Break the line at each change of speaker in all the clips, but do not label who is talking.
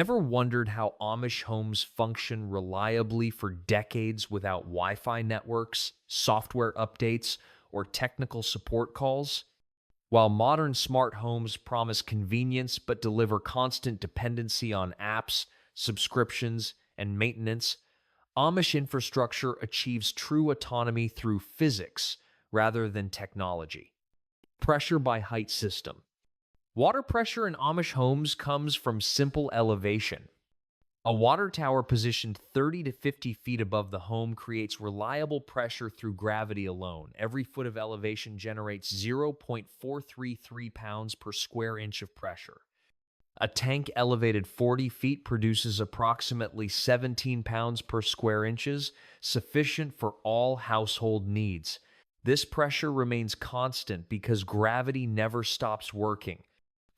Ever wondered how Amish homes function reliably for decades without Wi-Fi networks, software updates, or technical support calls? While modern smart homes promise convenience but deliver constant dependency on apps, subscriptions, and maintenance, Amish infrastructure achieves true autonomy through physics rather than technology. Pressure by height system. Water pressure in Amish homes comes from simple elevation. A water tower positioned 30 to 50 feet above the home creates reliable pressure through gravity alone. Every foot of elevation generates 0.433 pounds per square inch of pressure. A tank elevated 40 feet produces approximately 17 pounds per square inches, sufficient for all household needs. This pressure remains constant because gravity never stops working.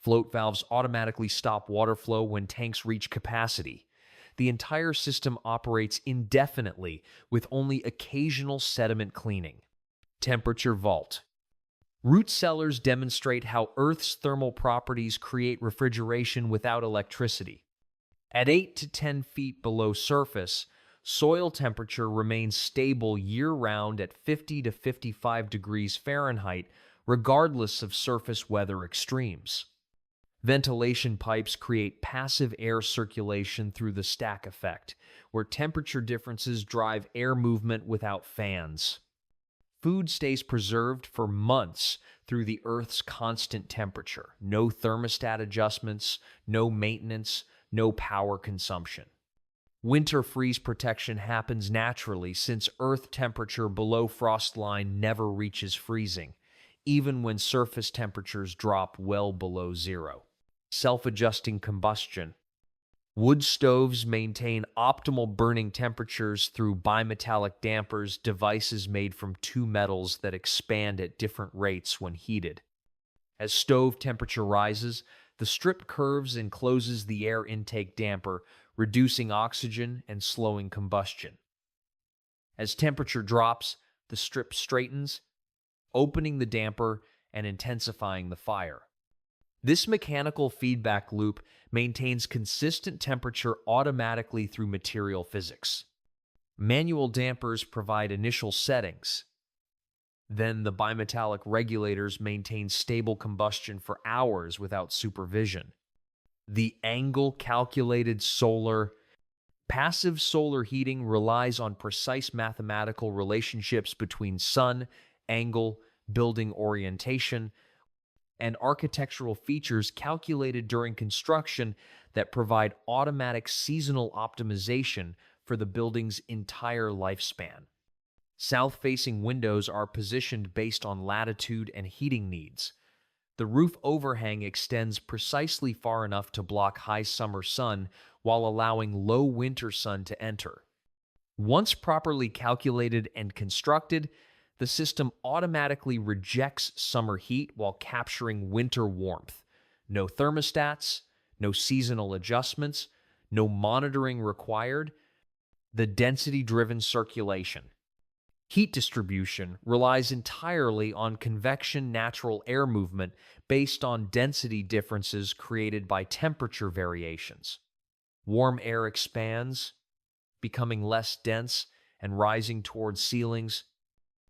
Float valves automatically stop water flow when tanks reach capacity. The entire system operates indefinitely with only occasional sediment cleaning. Temperature vault. Root cellars demonstrate how Earth's thermal properties create refrigeration without electricity. At 8 to 10 feet below surface, soil temperature remains stable year-round at 50 to 55 degrees Fahrenheit, regardless of surface weather extremes. Ventilation pipes create passive air circulation through the stack effect, where temperature differences drive air movement without fans. Food stays preserved for months through the Earth's constant temperature. No thermostat adjustments, no maintenance, no power consumption. Winter freeze protection happens naturally since Earth temperature below frost line never reaches freezing, even when surface temperatures drop well below zero. Self-adjusting combustion. Wood stoves maintain optimal burning temperatures through bimetallic dampers, devices made from two metals that expand at different rates when heated. As stove temperature rises, the strip curves and closes the air intake damper, reducing oxygen and slowing combustion. As temperature drops, the strip straightens, opening the damper and intensifying the fire. This mechanical feedback loop maintains consistent temperature automatically through material physics. Manual dampers provide initial settings. Then the bimetallic regulators maintain stable combustion for hours without supervision. The angle-calculated solar. Passive solar heating relies on precise mathematical relationships between sun, angle, building orientation, and architectural features calculated during construction that provide automatic seasonal optimization for the building's entire lifespan. South-facing windows are positioned based on latitude and heating needs. The roof overhang extends precisely far enough to block high summer sun while allowing low winter sun to enter. Once properly calculated and constructed, the system automatically rejects summer heat while capturing winter warmth. No thermostats, no seasonal adjustments, no monitoring required. The density-driven circulation. Heat distribution relies entirely on convection natural air movement based on density differences created by temperature variations. Warm air expands, becoming less dense and rising towards ceilings.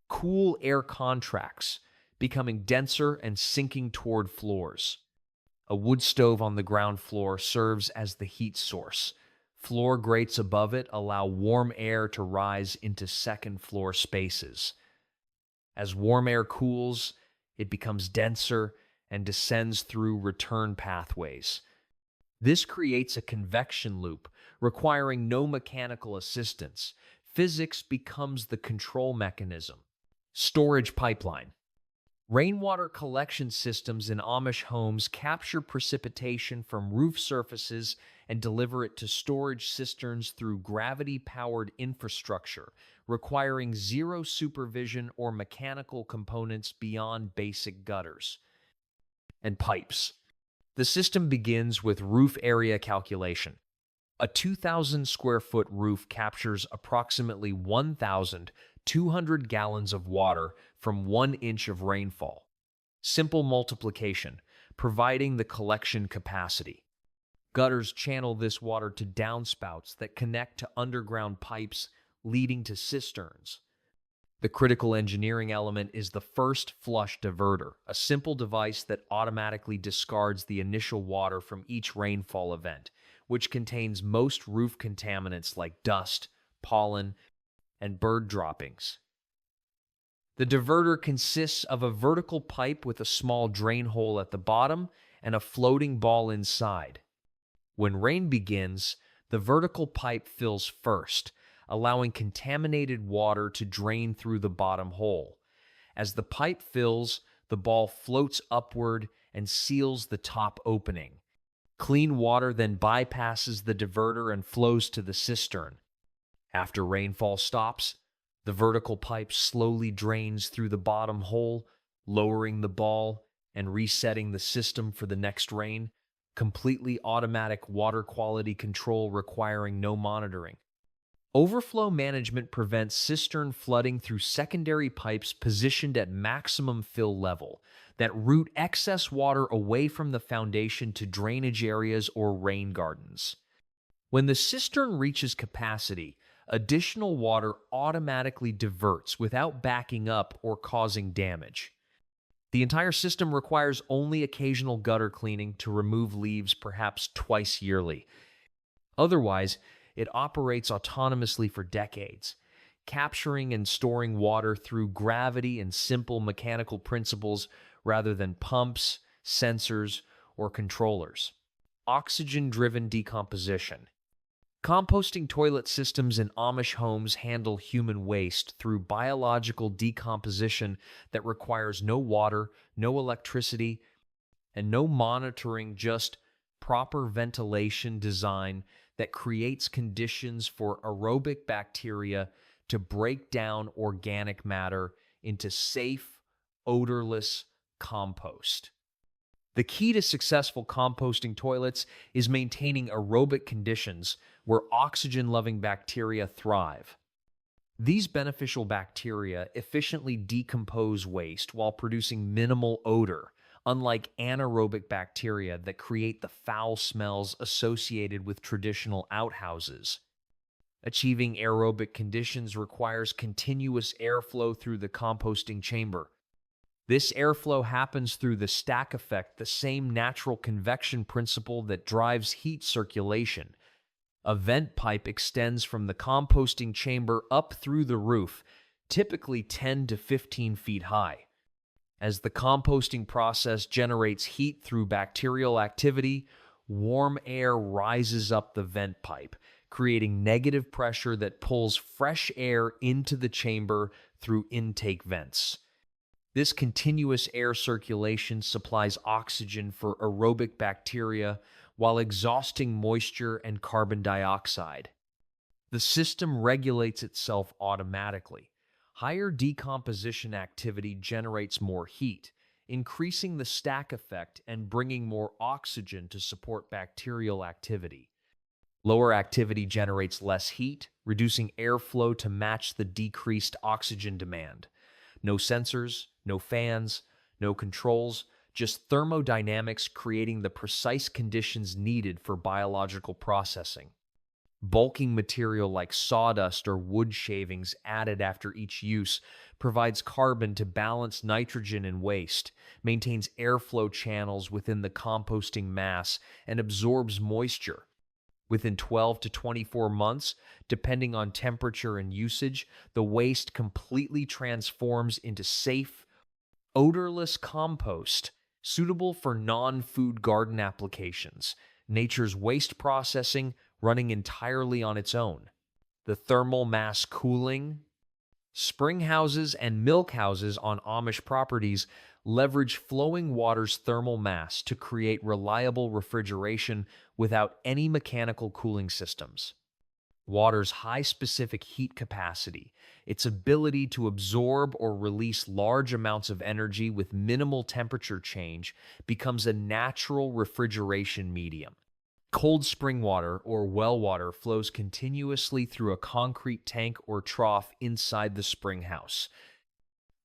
Cool air contracts, becoming denser and sinking toward floors. A wood stove on the ground floor serves as the heat source. Floor grates above it allow warm air to rise into second-floor spaces. As warm air cools, it becomes denser and descends through return pathways. This creates a convection loop, requiring no mechanical assistance. Physics becomes the control mechanism. Storage pipeline. Rainwater collection systems in Amish homes capture precipitation from roof surfaces and deliver it to storage cisterns through gravity-powered infrastructure, requiring zero supervision or mechanical components beyond basic gutters. And pipes. The system begins with roof area calculation. A 2,000 square foot roof captures approximately 1,200 gallons of water from 1 inch of rainfall. Simple multiplication, providing the collection capacity. Gutters channel this water to downspouts that connect to underground pipes leading to cisterns. The critical engineering element is the first flush diverter, a simple device that automatically discards the initial water from each rainfall event, which contains most roof contaminants like dust, pollen, and bird droppings. The diverter consists of a vertical pipe with a small drain hole at the bottom and a floating ball inside. When rain begins, the vertical pipe fills first, allowing contaminated water to drain through the bottom hole. As the pipe fills, the ball floats upward and seals the top opening. Clean water then bypasses the diverter and flows to the cistern. After rainfall stops, the vertical pipe slowly drains through the bottom hole, lowering the ball and resetting the system for the next rain. Completely automatic water quality control requiring no monitoring. Overflow management prevents cistern flooding through secondary pipes positioned at maximum fill level that route excess water away from the foundation to drainage areas or rain gardens. When the cistern reaches capacity, additional water automatically diverts without backing up or causing damage. The entire system requires only occasional gutter cleaning to remove leaves perhaps twice yearly. Otherwise, it operates autonomously for decades, capturing and storing water through gravity and simple mechanical principles rather than pumps, sensors, or controllers. Oxygen-driven decomposition. Composting toilet systems in Amish homes handle human waste through biological decomposition that requires no water, no electricity, and no monitoring, just proper ventilation design that creates conditions for aerobic bacteria to break down organic matter into safe, odorless compost. The key to successful composting toilets is maintaining aerobic conditions where oxygen-loving bacteria thrive. These beneficial bacteria efficiently decompose waste while producing minimal odor, unlike anaerobic bacteria that create the foul smells associated with traditional outhouses. Achieving aerobic conditions requires continuous airflow through the composting chamber. This airflow happens through the stack effect, the same natural convection principle that drives heat circulation. A vent pipe extends from the composting chamber up through the roof, typically 10 to 15 feet high. As the composting process generates heat through bacterial activity, warm air rises up the vent pipe, creating negative pressure that pulls fresh air into the chamber through intake vents. This continuous air circulation supplies oxygen for aerobic bacteria while exhausting moisture and carbon dioxide. The system regulates itself automatically. Higher decomposition activity generates more heat, increasing the stack effect and bringing more oxygen to support bacterial activity. Lower activity generates less heat, reducing airflow to match the decreased oxygen demand. No sensors, no fans, no controls, just thermodynamics creating the precise conditions needed for biological processing. Bulking material like sawdust or wood shavings added after each use provides carbon to balance nitrogen and waste, maintains airflow channels within the composting mass, and absorbs moisture. Within 12 to 24 months, depending on temperature and usage, the waste completely transforms into safe, odorless compost, suitable for non-food garden applications. Nature's waste processing running entirely on its own. The thermal mass cooling. Spring houses and milk houses on Amish properties leverage flowing water's thermal mass to create reliable refrigeration without any mechanical cooling systems. Water's high specific heat capacity, its ability to absorb or release large amounts of energy with minimal temperature change, becomes a natural refrigeration medium. Cold spring water or well water flows continuously through a concrete tank or trough inside the spring house.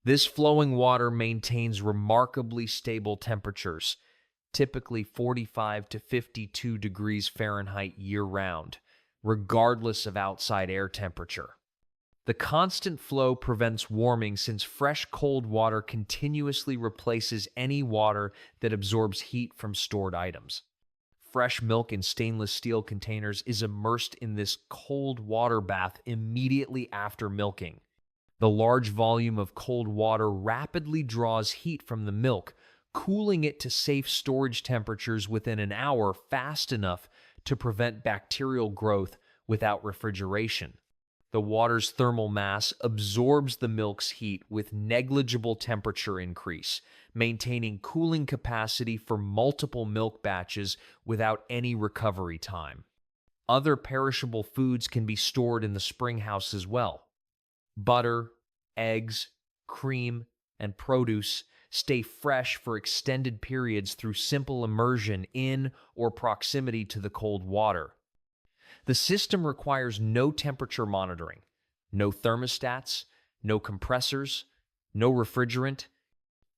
This flowing water maintains remarkably stable temperatures, typically 45 to 52 degrees Fahrenheit year-round, regardless of outside air temperature. The constant flow prevents warming since fresh cold water continuously replaces any water that absorbs heat from stored items. Fresh milk in stainless steel containers is immersed in this cold water bath immediately after milking. The large volume of cold water rapidly draws heat from the milk, cooling it to safe storage temperatures within an hour fast enough to prevent bacterial growth without refrigeration. The water's thermal mass absorbs the milk's heat with negligible temperature increase, maintaining cooling capacity for multiple milk batches without any recovery time. Other perishable foods can be stored in the spring house as well. Butter, eggs, cream, and produce stay fresh for extended periods through simple immersion in or proximity to the cold water. The system requires no temperature monitoring, no thermostats, no compressors, no refrigerant,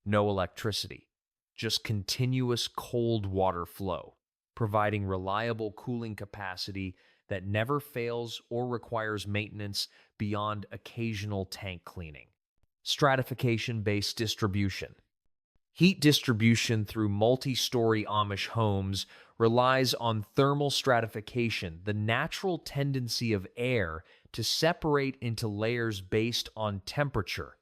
no electricity, just continuous cold water flow, providing reliable cooling capacity that never fails or requires maintenance beyond occasional tank cleaning. Stratification-based distribution. Heat distribution through multi-story Amish homes relies on thermal stratification, the natural tendency of air to separate into layers based on temperature.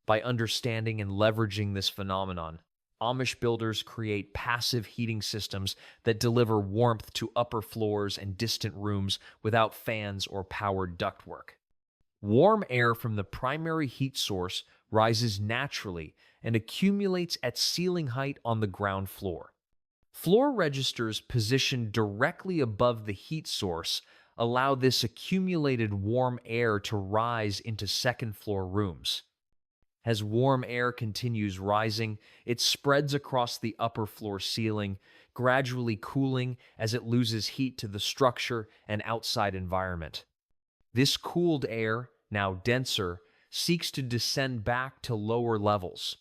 By understanding and leveraging this phenomenon, Amish builders create passive heating systems that deliver warmth to upper floors and distant rooms without fans or powered ductwork. Warm air from the primary heat source rises naturally and accumulates at ceiling height on the ground floor. Floor registers positioned directly above the heat source allow this accumulated warm air to rise into second-floor rooms. As warm air continues rising, it spreads across the upper floor ceiling, gradually cooling as it loses heat to the structure and outside environment. This cooled air, now denser, seeks to descend back to lower levels.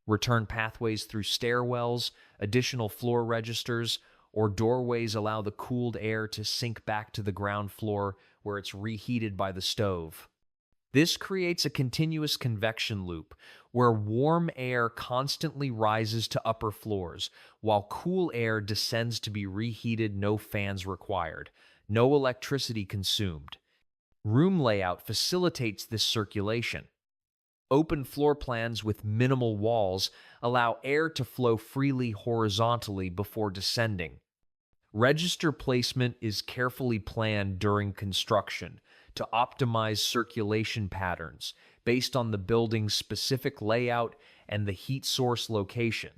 Return pathways through stairwells, additional floor registers, or doorways allow the cooled air to sink back to the ground floor where it's reheated by the stove. This creates a continuous convection loop where warm air constantly rises to upper floors while cool air descends to be reheated, no fans required, no electricity consumed. Room layout facilitates this circulation. Open floor plans with minimal walls allow air to flow freely horizontally before descending. Register placement is carefully planned during construction to optimize circulation patterns based on the building's specific layout and the heat source location.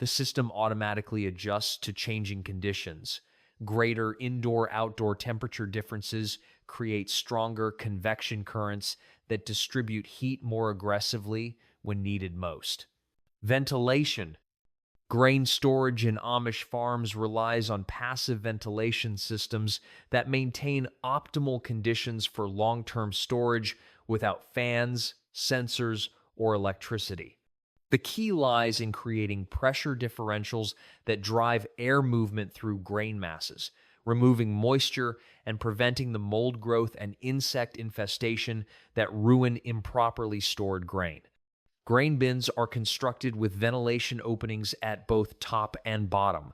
The system automatically adjusts to changing conditions. Greater indoor-outdoor temperature differences create stronger convection currents that distribute heat more aggressively when needed most. Ventilation. Grain storage in Amish farms relies on passive ventilation systems that maintain optimal conditions for long-term storage without fans, sensors, or electricity. The key lies in creating pressure differentials that drive air movement through grain masses, removing moisture and preventing the mold growth and insect infestation that ruin improperly stored grain. Grain bins are constructed with ventilation openings at both top and bottom.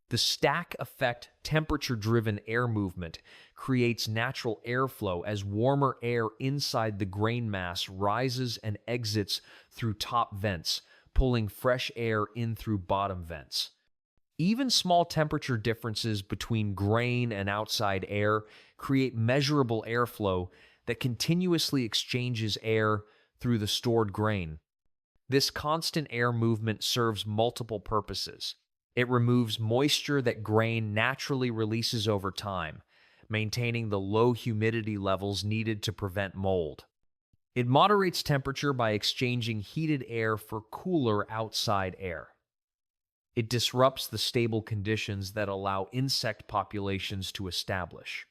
The stack effect temperature-driven air movement creates natural airflow as warmer air inside the grain mass rises and exits through top vents, pulling fresh air in through bottom vents. Even small temperature differences between grain and outside air create measurable airflow that continuously exchanges air through the stored grain. This constant air movement serves multiple purposes. It removes moisture that grain naturally releases over time, maintaining the low humidity levels needed to prevent mold. It moderates temperature by exchanging heated air for cooler outside air. It disrupts the stable conditions that allow insect populations to establish.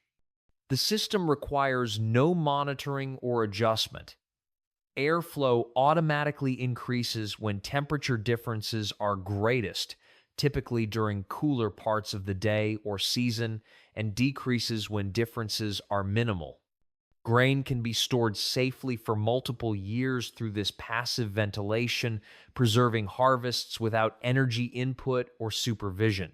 The system requires no monitoring or adjustment. Airflow automatically increases when temperature differences are greatest, typically during cooler parts of the day or season, and decreases when differences are minimal. Grain can be stored safely for multiple years through this passive ventilation, preserving harvests without energy input or supervision.